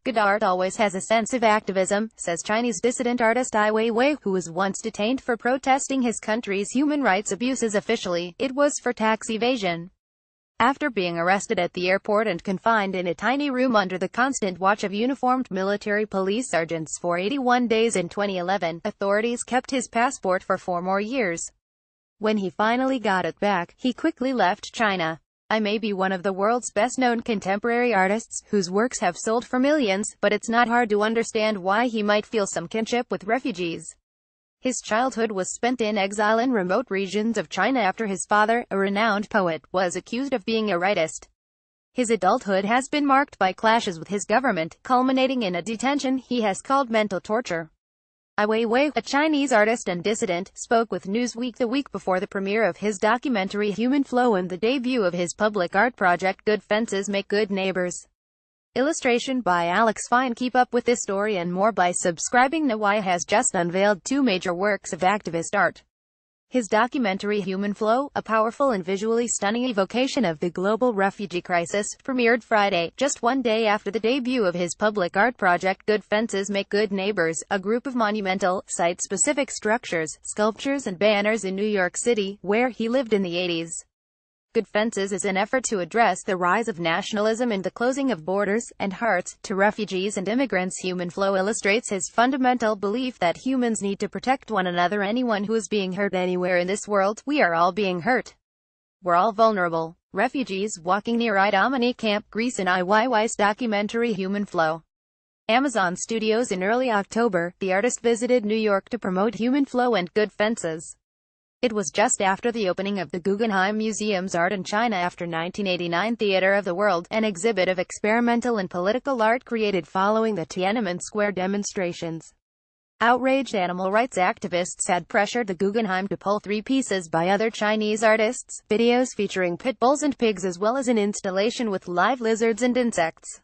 Good art always has a sense of activism, says Chinese dissident artist Ai Weiwei, who was once detained for protesting his country's human rights abuses. Officially, it was for tax evasion. After being arrested at the airport and confined in a tiny room under the constant watch of uniformed military police sergeants for 81 days in 2011, authorities kept his passport for 4 more years. When he finally got it back, he quickly left China. I may be one of the world's best-known contemporary artists, whose works have sold for millions, but it's not hard to understand why he might feel some kinship with refugees. His childhood was spent in exile in remote regions of China after his father, a renowned poet, was accused of being a rightist. His adulthood has been marked by clashes with his government, culminating in a detention he has called mental torture. Ai Weiwei, a Chinese artist and dissident, spoke with Newsweek the week before the premiere of his documentary Human Flow and the debut of his public art project Good Fences Make Good Neighbors. Illustration by Alex Fine. Keep up with this story and more by subscribing. Ai has just unveiled 2 major works of activist art. His documentary Human Flow, a powerful and visually stunning evocation of the global refugee crisis, premiered Friday, just 1 day after the debut of his public art project Good Fences Make Good Neighbors, a group of monumental, site-specific structures, sculptures and banners in New York City, where he lived in the 80s. Good Fences is an effort to address the rise of nationalism and the closing of borders and hearts to refugees and immigrants. Human Flow illustrates his fundamental belief that humans need to protect one another. Anyone who is being hurt anywhere in this world, we are all being hurt. We're all vulnerable. Refugees walking near Idomeni Camp, Greece. In Ai Weiwei's documentary Human Flow. Amazon Studios. In early October, the artist visited New York to promote Human Flow and Good Fences. It was just after the opening of the Guggenheim Museum's Art in China After 1989 Theater of the World, an exhibit of experimental and political art created following the Tiananmen Square demonstrations. Outraged animal rights activists had pressured the Guggenheim to pull 3 pieces by other Chinese artists, videos featuring pit bulls and pigs as well as an installation with live lizards and insects.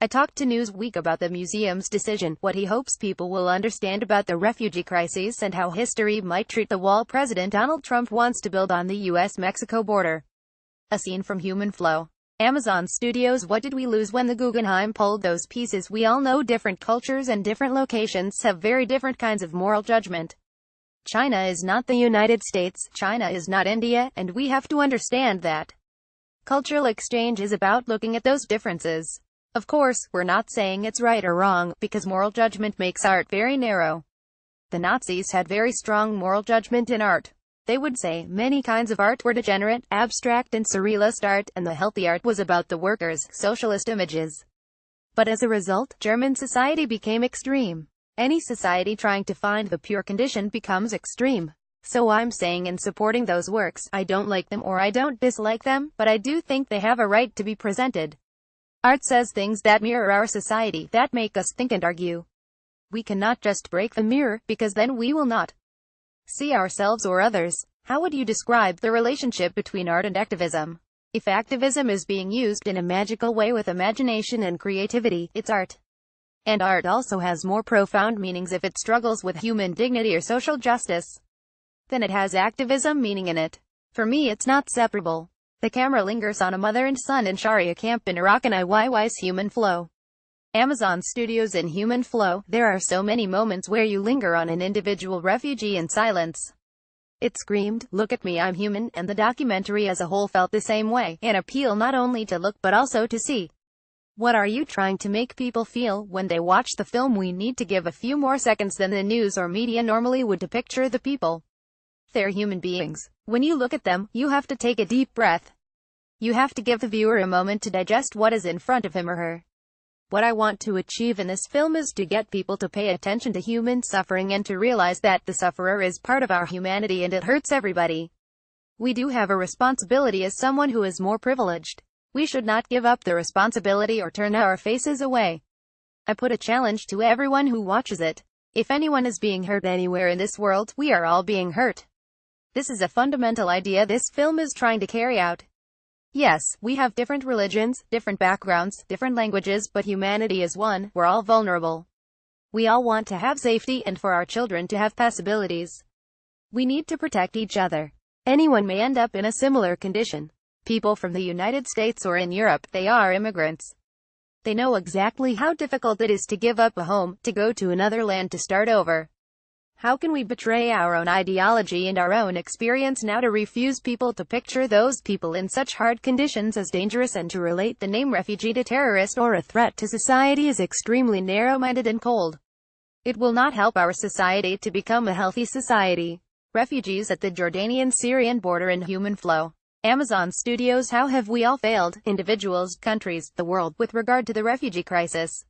I talked to Newsweek about the museum's decision, what he hopes people will understand about the refugee crisis, and how history might treat the wall President Donald Trump wants to build on the US-Mexico border. A scene from Human Flow. Amazon Studios. What did we lose when the Guggenheim pulled those pieces? We all know different cultures and different locations have very different kinds of moral judgment. China is not the United States, China is not India, and we have to understand that. Cultural exchange is about looking at those differences. Of course, we're not saying it's right or wrong, because moral judgment makes art very narrow. The Nazis had very strong moral judgment in art. They would say many kinds of art were degenerate, abstract and surrealist art, and the healthy art was about the workers, socialist images. But as a result, German society became extreme. Any society trying to find the pure condition becomes extreme. So I'm saying in supporting those works, I don't like them or I don't dislike them, but I do think they have a right to be presented. Art says things that mirror our society, that make us think and argue. We cannot just break the mirror, because then we will not see ourselves or others. How would you describe the relationship between art and activism? If activism is being used in a magical way with imagination and creativity, it's art. And art also has more profound meanings if it struggles with human dignity or social justice than it has activism meaning in it. For me, it's not separable. The camera lingers on a mother and son in Sharia camp in Iraq in Ai Weiwei's Human Flow. Amazon Studios. In Human Flow, there are so many moments where you linger on an individual refugee in silence. It screamed, "Look at me, I'm human," and the documentary as a whole felt the same way, an appeal not only to look but also to see. What are you trying to make people feel when they watch the film? We need to give a few more seconds than the news or media normally would to picture the people. They're human beings. When you look at them, you have to take a deep breath. You have to give the viewer a moment to digest what is in front of him or her. What I want to achieve in this film is to get people to pay attention to human suffering and to realize that the sufferer is part of our humanity and it hurts everybody. We do have a responsibility as someone who is more privileged. We should not give up the responsibility or turn our faces away. I put a challenge to everyone who watches it. If anyone is being hurt anywhere in this world, we are all being hurt. This is a fundamental idea this film is trying to carry out. Yes, we have different religions, different backgrounds, different languages, but humanity is one. We're all vulnerable. We all want to have safety and for our children to have possibilities. We need to protect each other. Anyone may end up in a similar condition. People from the United States or in Europe, they are immigrants. They know exactly how difficult it is to give up a home, to go to another land to start over. How can we betray our own ideology and our own experience now to refuse people to picture those people in such hard conditions as dangerous and to relate the name refugee to terrorist or a threat to society is extremely narrow-minded and cold. It will not help our society to become a healthy society. Refugees at the Jordanian-Syrian border in human flow. Amazon Studios. How have we all failed, individuals, countries, the world, with regard to the refugee crisis?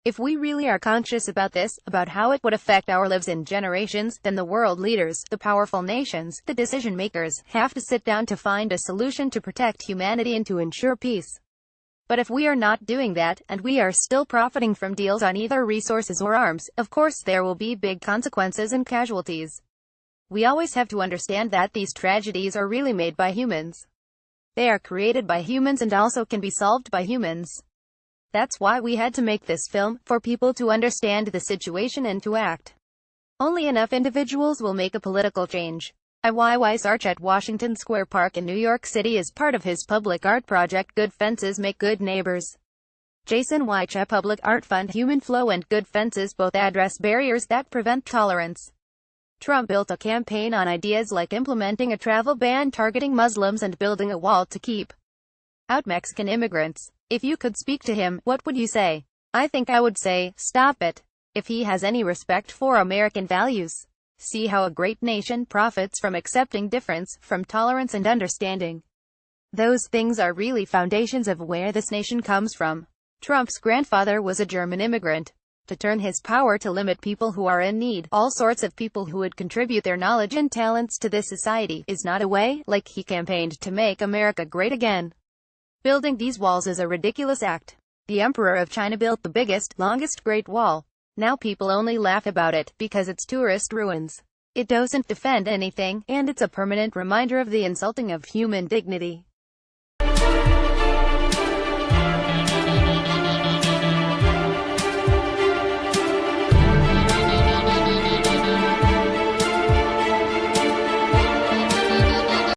If we really are conscious about this, about how it would affect our lives in generations, then the world leaders, the powerful nations, the decision makers, have to sit down to find a solution to protect humanity and to ensure peace. But if we are not doing that, and we are still profiting from deals on either resources or arms, of course there will be big consequences and casualties. We always have to understand that these tragedies are really made by humans. They are created by humans and also can be solved by humans. That's why we had to make this film, for people to understand the situation and to act. Only enough individuals will make a political change. Ai Weiwei's arch at Washington Square Park in New York City is part of his public art project Good Fences Make Good Neighbors. Jason Weiche Public Art Fund. Human Flow and Good Fences both address barriers that prevent tolerance. Trump built a campaign on ideas like implementing a travel ban targeting Muslims and building a wall to keep out Mexican immigrants. If you could speak to him, what would you say? I think I would say, stop it. If he has any respect for American values. See how a great nation profits from accepting difference, from tolerance and understanding. Those things are really foundations of where this nation comes from. Trump's grandfather was a German immigrant. To turn his power to limit people who are in need, all sorts of people who would contribute their knowledge and talents to this society, is not a way, like he campaigned to make America great again. Building these walls is a ridiculous act. The Emperor of China built the biggest, longest Great Wall. Now people only laugh about it, because it's tourist ruins. It doesn't defend anything, and it's a permanent reminder of the insulting of human dignity.